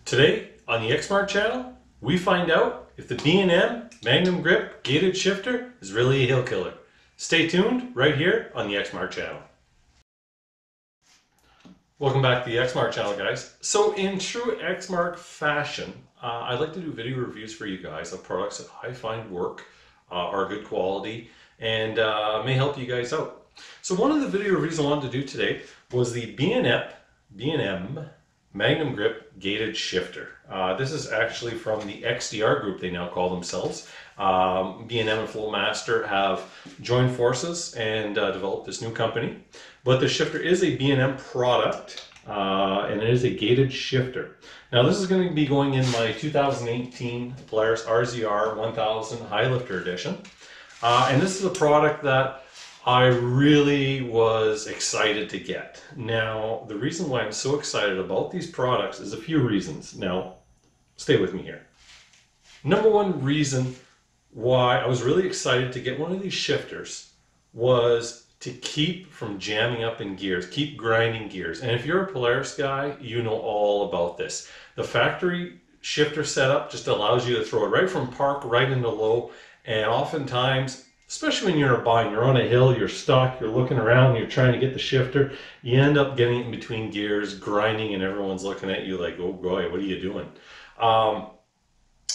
Today on the X-Mart channel, we find out if the B&M Magnum Grip gated shifter is really a hill killer. Stay tuned right here on the X-Mart channel. Welcome back to the X-Mart channel, guys. So in true X-Mart fashion, I like to do video reviews for you guys of products that I find work, are good quality, and may help you guys out. So one of the video reviews I wanted to do today was the B&M Magnum Grip gated shifter. This is actually from the XDR group, they now call themselves. B&M and Flowmaster have joined forces and developed this new company. But the shifter is a B&M product, and it is a gated shifter. Now this is going to be going in my 2018 Polaris RZR 1000 High Lifter Edition. And this is a product that I really was excited to get. Now, the reason why I'm so excited about these products is a few reasons. Now, stay with me here. Number one reason why I was really excited to get one of these shifters was to keep from jamming up in gears, keep grinding gears. And if you're a Polaris guy, you know all about this. The factory shifter setup just allows you to throw it right from park right into low, and oftentimes, especially when you're in a bind, you're on a hill, you're stuck, you're looking around, you're trying to get the shifter, you end up getting in between gears, grinding, and everyone's looking at you like, oh boy, what are you doing?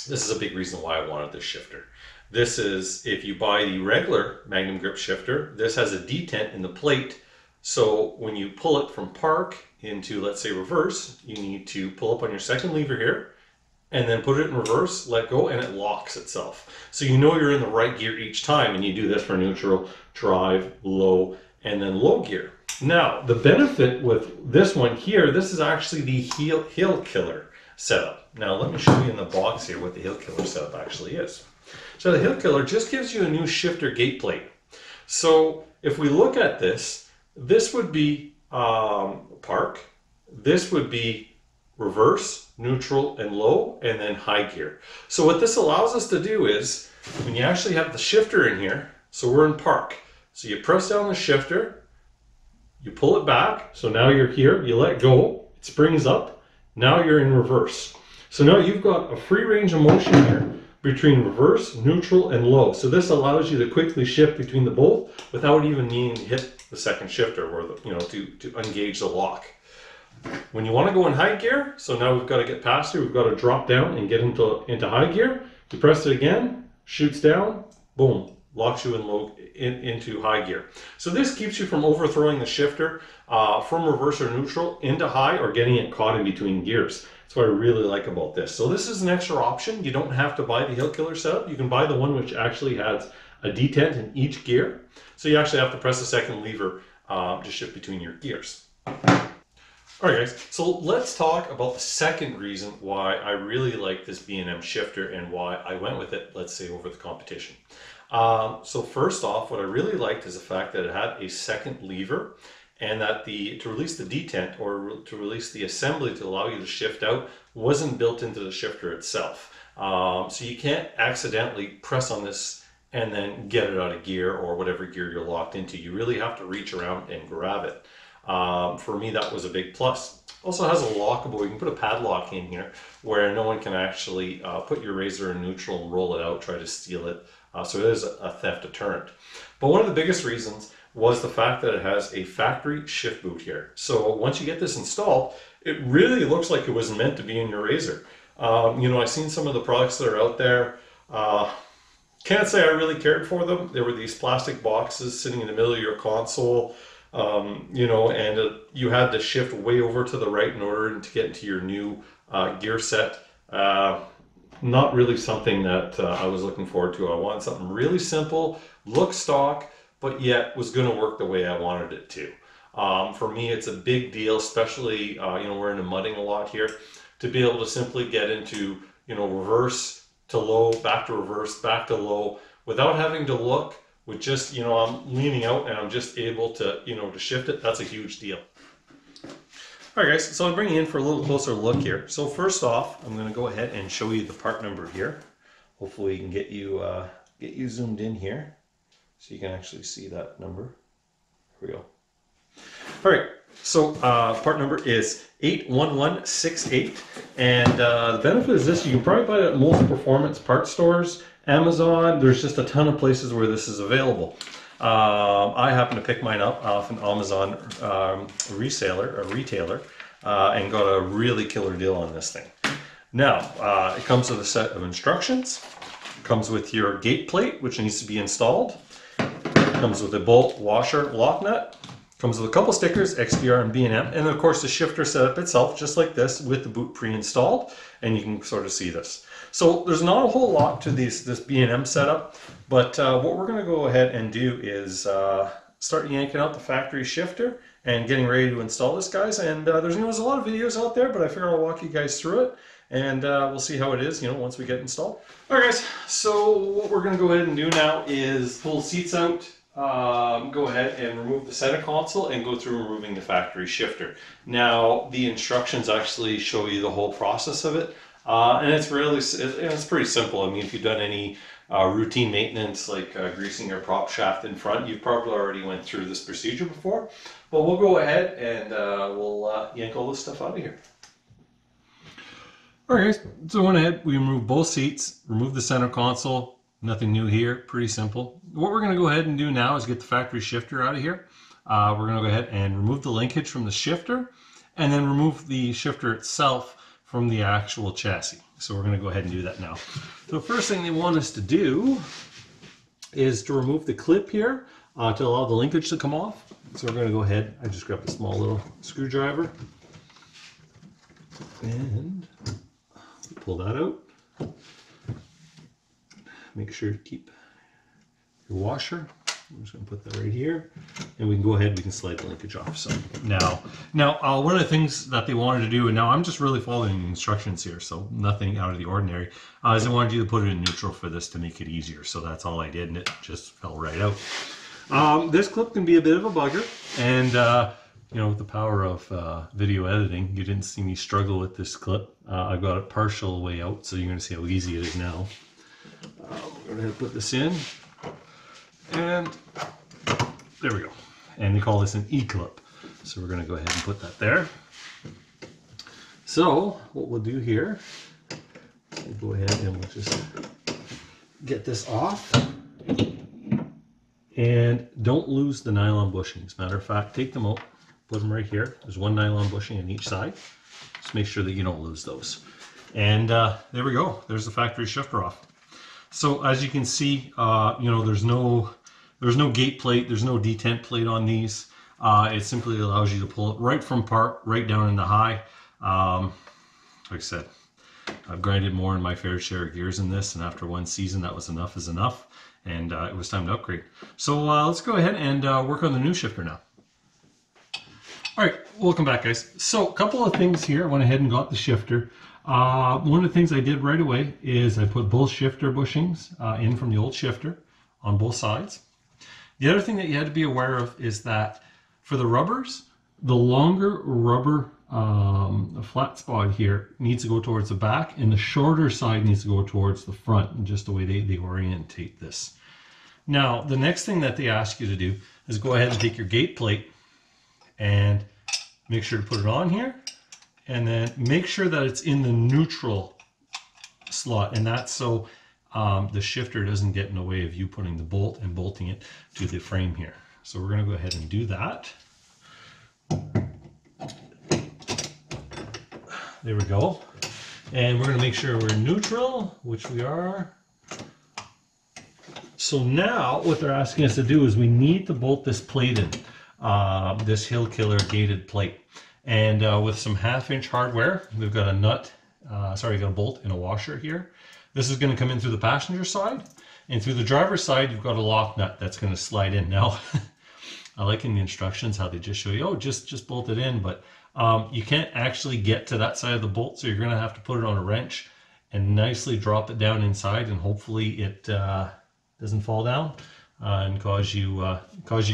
This is a big reason why I wanted this shifter. This is, if you buy the regular Magnum Grip shifter, this has a detent in the plate, so when you pull it from park into, let's say, reverse, you need to pull up on your second lever here, and then put it in reverse, let go, and it locks itself. So you know you're in the right gear each time, and you do this for neutral, drive, low, and then low gear. Now, the benefit with this one here, this is actually the hill killer setup. Now, let me show you in the box here what the hill killer setup actually is. So the hill killer just gives you a new shifter gate plate. So if we look at this, this would be park, this would be reverse, neutral, and low, and then high gear. So what this allows us to do is, when you actually have the shifter in here, so we're in park, so you press down the shifter, you pull it back, so now you're here, you let go, it springs up, now you're in reverse. So now you've got a free range of motion here between reverse, neutral, and low. So this allows you to quickly shift between the both without even needing to hit the second shifter or to engage the lock. When you want to go in high gear, so now we've got to get past here, we've got to drop down and get into high gear. You press it again, shoots down, boom, locks you into high gear. So this keeps you from overthrowing the shifter from reverse or neutral into high or getting it caught in between gears. That's what I really like about this. So this is an extra option. You don't have to buy the hill killer setup. You can buy the one which actually has a detent in each gear. So you actually have to press the second lever to shift between your gears. Alright guys, so let's talk about the second reason why I really like this B&M shifter and why I went with it, let's say, over the competition. So first off, what I really liked is the fact that it had a second lever, and that to release the detent or to release the assembly to allow you to shift out wasn't built into the shifter itself. So you can't accidentally press on this and then get it out of gear or whatever gear you're locked into. You really have to reach around and grab it. For me, that was a big plus. Also has a lockable, you can put a padlock in here where no one can actually put your RZR in neutral and roll it out, try to steal it. So it is a theft deterrent. But one of the biggest reasons was the fact that it has a factory shift boot here. So once you get this installed, it really looks like it was meant to be in your RZR. I've seen some of the products that are out there. Can't say I really cared for them. There were these plastic boxes sitting in the middle of your console. And you had to shift way over to the right in order to get into your new gear set. Not really something that I was looking forward to. I wanted something really simple, look stock, but yet was going to work the way I wanted it to. For me, it's a big deal, especially we're into mudding a lot here, to be able to simply get into reverse to low, back to reverse, back to low, without having to look. With just, I'm leaning out and I'm just able to, to shift it. That's a huge deal. All right, guys, so I'll bring you in for a little closer look here. So first off, I'm going to go ahead and show you the part number here. Hopefully we can get you zoomed in here so you can actually see that number. Here we go. All right, so part number is 81168. And the benefit is this: you can probably buy it at most performance parts stores, Amazon. There's just a ton of places where this is available. I happen to pick mine up off an Amazon retailer, and got a really killer deal on this thing. Now, it comes with a set of instructions. It comes with your gate plate, which needs to be installed. It comes with a bolt, washer, lock nut. Comes with a couple stickers, XDR and B&M, and of course the shifter setup itself, just like this, with the boot pre-installed, and you can sort of see this. So there's not a whole lot to this B&M setup, but what we're going to go ahead and do is start yanking out the factory shifter and getting ready to install this, guys. And there's a lot of videos out there, but I figure I'll walk you guys through it, and we'll see how it is, once we get installed. All right, guys. So what we're going to go ahead and do now is pull the seats out. Go ahead and remove the center console and go through removing the factory shifter. Now the instructions actually show you the whole process of it, and it's pretty simple. I mean, if you've done any routine maintenance like greasing your prop shaft in front, you've probably already went through this procedure before. But we'll go ahead and we'll yank all this stuff out of here. Alright guys, so we went ahead, we removed both seats, removed the center console. Nothing new here, pretty simple. What we're going to go ahead and do now is get the factory shifter out of here. We're going to go ahead and remove the linkage from the shifter, and then remove the shifter itself from the actual chassis. So we're going to go ahead and do that now. So the first thing they want us to do is to remove the clip here to allow the linkage to come off. So we're going to go ahead, I just grabbed a small little screwdriver, and pull that out. Make sure to keep your washer. I'm just going to put that right here, and we can go ahead. We can slide the linkage off. So now, one of the things that they wanted to do, and now I'm just really following the instructions here, so nothing out of the ordinary, is they wanted you to put it in neutral for this to make it easier. So that's all I did, and it just fell right out. This clip can be a bit of a bugger, and with the power of video editing, you didn't see me struggle with this clip. I got it partial way out, so you're going to see how easy it is now. We're going to put this in, and there we go. And they call this an E-clip. So we're going to go ahead and put that there. So what we'll do here, we'll go ahead and we'll just get this off. And don't lose the nylon bushings. Matter of fact, take them out, put them right here. There's one nylon bushing on each side. Just make sure that you don't lose those. And there we go. There's the factory shifter off. So as you can see, there's no gate plate, there's no detent plate on these. It simply allows you to pull it right from park, right down into high. Like I said, I've grinded more than my fair share of gears in this, and after one season, that was enough is enough, and it was time to upgrade. So let's go ahead and work on the new shifter now. All right, welcome back, guys. So a couple of things here. I went ahead and got the shifter. One of the things I did right away is I put both shifter bushings in from the old shifter on both sides. The other thing that you had to be aware of is that for the rubbers, the longer rubber flat spot here needs to go towards the back, and the shorter side needs to go towards the front, and just the way they orientate this. Now, the next thing that they ask you to do is go ahead and take your gate plate and make sure to put it on here. And then make sure that it's in the neutral slot, and that's so the shifter doesn't get in the way of you putting the bolt and bolting it to the frame here. So we're going to go ahead and do that. There we go. And we're going to make sure we're neutral, which we are. So now what they're asking us to do is we need to bolt this plate in, this Hill Killer gated plate. And with some 1/2-inch hardware, we've got a nut, got a bolt and a washer here. This is going to come in through the passenger side, and through the driver's side, you've got a lock nut that's going to slide in. Now, I like in the instructions how they just show you, oh, just bolt it in, but you can't actually get to that side of the bolt, so you're going to have to put it on a wrench and nicely drop it down inside, and hopefully it doesn't fall down and cause you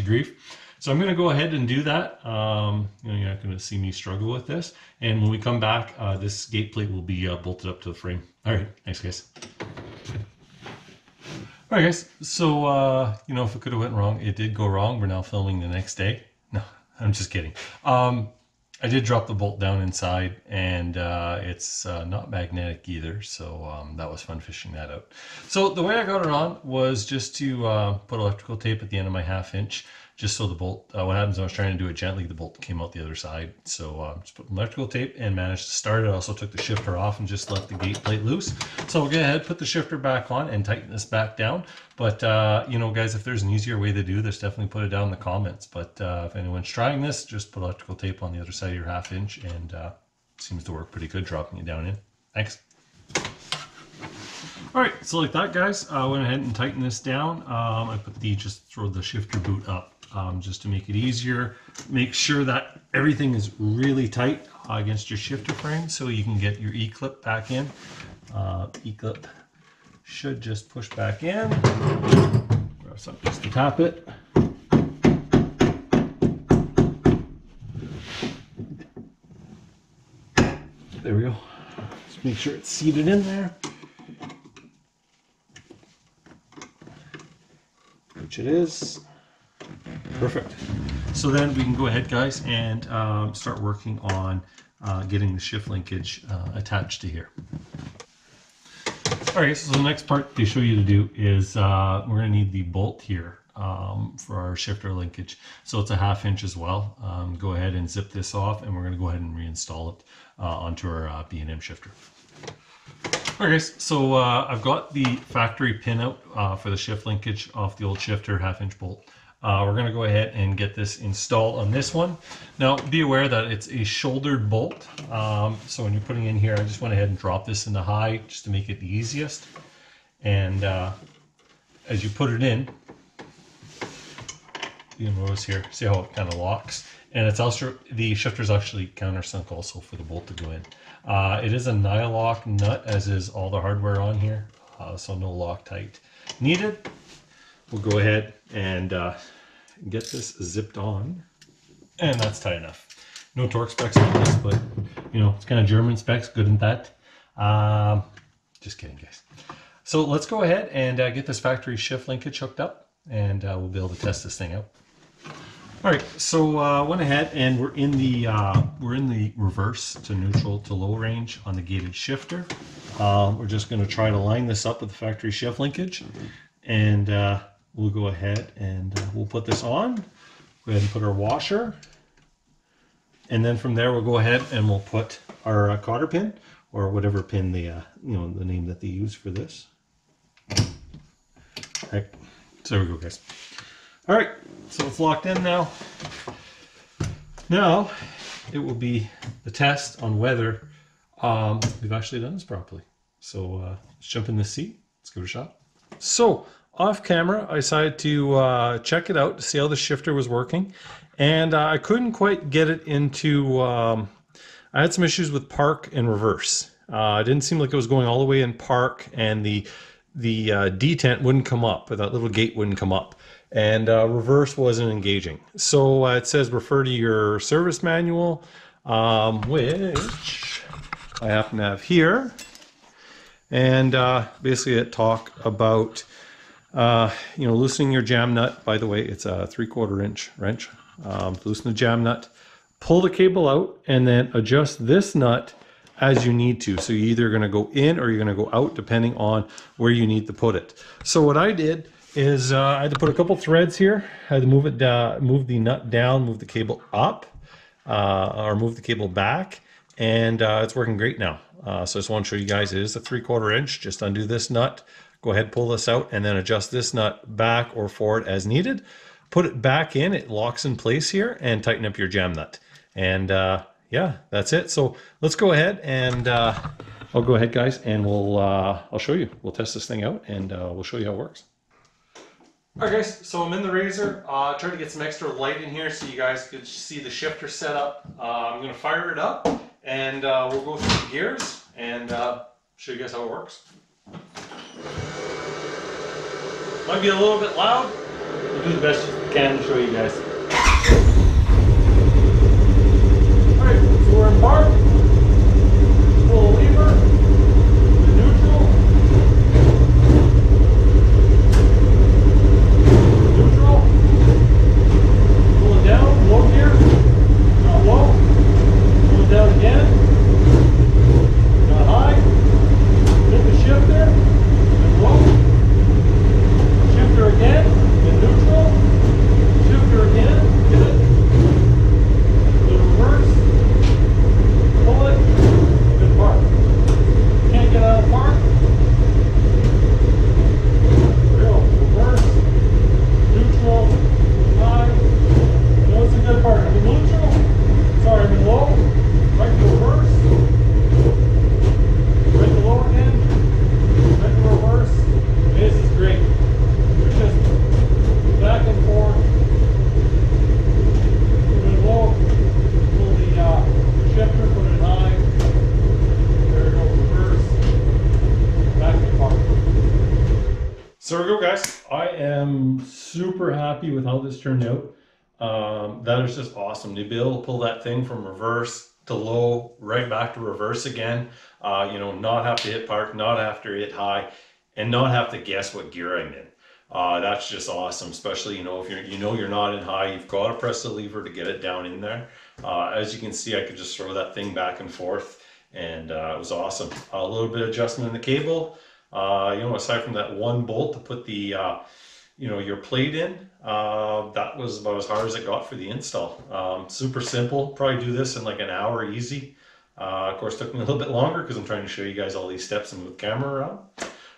grief. So I'm going to go ahead and do that. You're not going to see me struggle with this. And when we come back, this gate plate will be bolted up to the frame. All right, thanks, guys. All right, guys. So, if it could have went wrong, it did go wrong. We're now filming the next day. No, I'm just kidding. I did drop the bolt down inside, and it's not magnetic either, so that was fun fishing that out. So the way I got it on was just to put electrical tape at the end of my 1/2 inch, just so the bolt, what happens when I was trying to do it gently, the bolt came out the other side. So just put electrical tape and managed to start it. I also took the shifter off and just left the gate plate loose. So we'll go ahead, put the shifter back on and tighten this back down. But, you know, guys, if there's an easier way to do this, definitely put it down in the comments. But if anyone's trying this, just put electrical tape on the other side of your 1/2 inch, and it seems to work pretty good dropping it down in. Thanks. All right, so like that, guys, I went ahead and tightened this down. I just throw the shifter boot up just to make it easier. Make sure that everything is really tight against your shifter frame so you can get your E-clip back in. E-clip should just push back in. Grab something just to tap it. There we go. Just make sure it's seated in there. Which it is. Perfect. So then we can go ahead, guys, and start working on getting the shift linkage attached to here. All right, so the next part they show you to do is we're going to need the bolt here for our shifter linkage. So it's a 1/2 inch as well. Go ahead and zip this off, and we're going to go ahead and reinstall it onto our B&M shifter. All right, guys, so I've got the factory pin out for the shift linkage off the old shifter 1/2 inch bolt. We're going to go ahead and get this installed on this one. Now, be aware that it's a shouldered bolt. So when you're putting in here, I just went ahead and dropped this into high just to make it the easiest. And as you put it in, you notice here, see how it kind of locks. And it's also, the shifter's actually countersunk also for the bolt to go in. It is a nylock nut, as is all the hardware on here. So no Loctite needed. We'll go ahead and get this zipped on, and that's tight enough. No torque specs on this, but you know, it's kind of German specs, good in that. Just kidding, guys. So let's go ahead and get this factory shift linkage hooked up, and we'll be able to test this thing out. All right, so went ahead and we're in the reverse to neutral to low range on the gated shifter. We're just going to try to line this up with the factory shift linkage, and we'll go ahead and we'll put this on. Go ahead and put our washer, and then from there we'll go ahead and we'll put our cotter pin, or whatever pin the the name that they use for this. All right, so there we go, guys. All right, so it's locked in now. Now it will be the test on whether we've actually done this properly. So let's jump in the seat. Let's give it a shot. So off camera, I decided to check it out to see how the shifter was working, and I couldn't quite get it into. I had some issues with park and reverse. It didn't seem like it was going all the way in park, and the detent wouldn't come up, or that little gate wouldn't come up, and reverse wasn't engaging. So it says refer to your service manual, which I happen to have here, and basically it talk about loosening your jam nut. By the way, it's a 3/4 inch wrench. Loosen the jam nut, pull the cable out, and then adjust this nut as you need to. So you're either going to go in or you're going to go out, depending on where you need to put it. So what I did is I had to put a couple threads here. I had to move it down, move the nut down, move the cable up, or move the cable back, and it's working great now. So I just want to show you guys, it is a 3/4 inch. Just undo this nut, go ahead, pull this out, and then adjust this nut back or forward as needed. Put it back in, it locks in place here, and tighten up your jam nut. And yeah, that's it. So let's go ahead and I'll go ahead, guys, and I'll show you. We'll test this thing out, and we'll show you how it works. All right, guys, so I'm in the RZR. Trying to get some extra light in here so you guys could see the shifter set up. I'm going to fire it up, and we'll go through the gears and show you guys how it works. Might be a little bit loud. We'll do the best we can to show you guys. Alright, so we're in park. Pull a lever. The neutral. Neutral. Pull it down. Low gear. Not low. So there we go, guys. I am super happy with how this turned out. That is just awesome to be able to pull that thing from reverse to low, right back to reverse again. Not have to hit park, not have to hit high, and not have to guess what gear I'm in. That's just awesome, especially if you're not in high, you've got to press the lever to get it down in there. As you can see, I could just throw that thing back and forth, and it was awesome. A little bit of adjustment in the cable. Aside from that one bolt to put the your plate in, that was about as hard as it got for the install. Super simple. Probably do this in like an hour easy. Of course, took me a little bit longer because I'm trying to show you guys all these steps and move the camera around.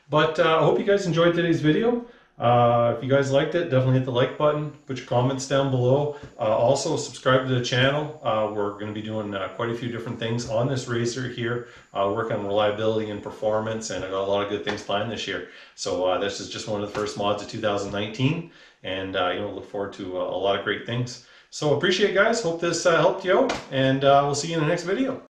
But I hope you guys enjoyed today's video. If you guys liked it, definitely hit the like button. Put your comments down below. Also, subscribe to the channel. We're going to be doing quite a few different things on this RZR here. Work on reliability and performance, and I got a lot of good things planned this year. So this is just one of the first mods of 2019, and look forward to a lot of great things. So appreciate it, guys. Hope this helped you out, and we'll see you in the next video.